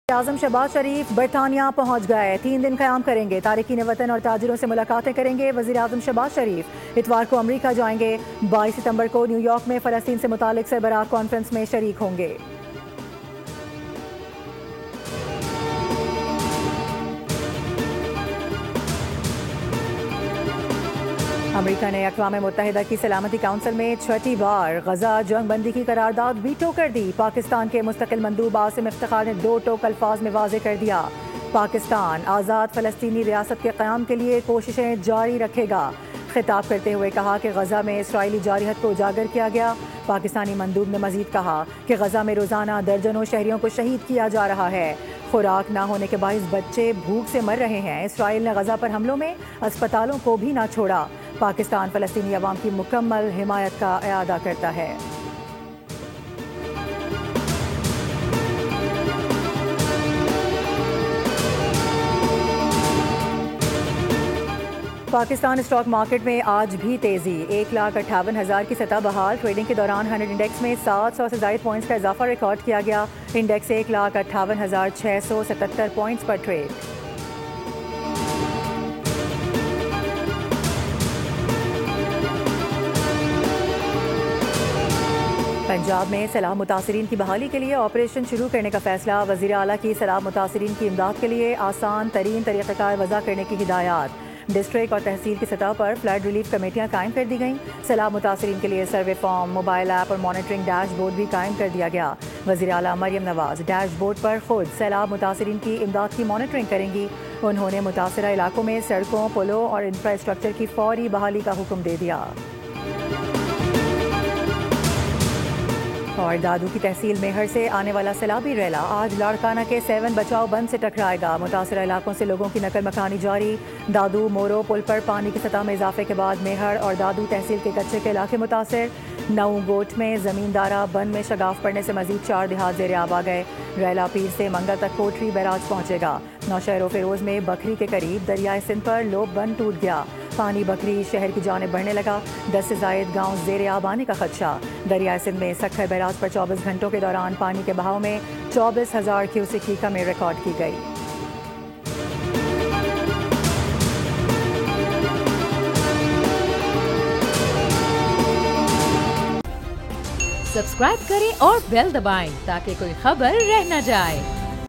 आजम शहबाज शरीफ बरतानिया पहुंच गए। 3 दिन क़याम करेंगे। तारिकीन वतन और ताजिरों से मुलाकातें करेंगे। वज़ीर आज़म शहबाज शरीफ इतवार को अमरीका जाएंगे। 22 सितंबर को न्यूयॉर्क में फ़लस्तीन से मुतालिक सरबराह कॉन्फ्रेंस में शरीक होंगे। अमरीका ने अक़वाम मुत्तहिदा की सलामती काउंसिल में 6ठी बार गजा जंग बंदी की करारदाद वीटो कर दी। पाकिस्तान के मुस्तकिल मंदूब आसिम इफ्तिखार ने 2 टोक अल्फाज में वाज़ेह कर दिया, पाकिस्तान आज़ाद फ़लस्तीनी रियासत के क़याम के लिए कोशिशें जारी रखेगा। खिताब करते हुए कहा कि गजा में इसराइली जारहत को उजागर किया गया। पाकिस्तानी मंदूब ने मजीद कहा कि गजा में रोज़ाना दर्जनों शहरियों को शहीद किया जा रहा है। खुराक ना होने के बाइस बच्चे भूख से मर रहे हैं। इसराइल ने गजा पर हमलों में अस्पतालों को भी ना छोड़ा। पाकिस्तान फ़लस्तीनी अवाम की मुकम्मल हिमायत का इआदा करता है। पाकिस्तान स्टॉक मार्केट में आज भी तेजी, 1,58,000 की सतह बहाल। ट्रेडिंग के दौरान 100 इंडेक्स में 700 से ज़ायद पॉइंट्स का इजाफा रिकॉर्ड किया गया। इंडेक्स 1,58,677 पॉइंट्स पर ट्रेड। पंजाब में सैलाब मुतासरीन की बहाली के लिए ऑपरेशन शुरू करने का फैसला। वज़ीर आला की सैलाब मुतासरीन की इमदाद के लिए आसान तरीन तरीक़ाकार वज़ा करने की हिदायत। डिस्ट्रिक्ट और तहसील की सतह पर फ्लड रिलीफ कमेटियाँ कायम कर दी गईं। सैलाब मुतासरीन के लिए सर्वे फॉर्म, मोबाइल ऐप और मॉनिटरिंग डैशबोर्ड भी कायम कर दिया गया। वज़ीर आला मरियम नवाज डैशबोर्ड पर खुद सैलाब मुतासरीन की इमदाद की मॉनिटरिंग करेंगी। उन्होंने मुतासरा इलाकों में सड़कों, पुलों और इंफ्रास्ट्रक्चर की फौरी बहाली का हुक्म दे दिया। और दादू की तहसील मेहर से आने वाला सैलाबी रैला आज लाड़काना के 7 बचाव बंद से टकराएगा। मुतासरा इलाकों से लोगों की नकल मकानी जारी। दादू मोरो पुल पर पानी की सतह में इजाफे के बाद मेहर और दादू तहसील के कच्चे के इलाके मुतासर। नऊ गोट में ज़मींदारा बंद में शगाफ पड़ने से मजीद 4 देहात ज़ेरे आब आ गए। रैला पीर से मंगल तक कोटरी बैराज पहुंचेगा। नौशहर फिरोज में बकरी के करीब दरियाए सिंध पर लोब बंद टूट गया। पानी बकरी शहर की जानिब बढ़ने लगा। 10 से ज़ायद गाँव ज़ेरे आब आने का खदशा। दरियाए सिंध में सक्खर बैराज पर 24 घंटों के दौरान पानी के बहाव में 24,000 क्यूसेक की कमी रिकॉर्ड की गई। सब्सक्राइब करें और बेल दबाएं ताकि कोई खबर रह न जाए।